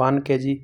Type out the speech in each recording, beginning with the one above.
1 kg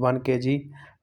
1 kg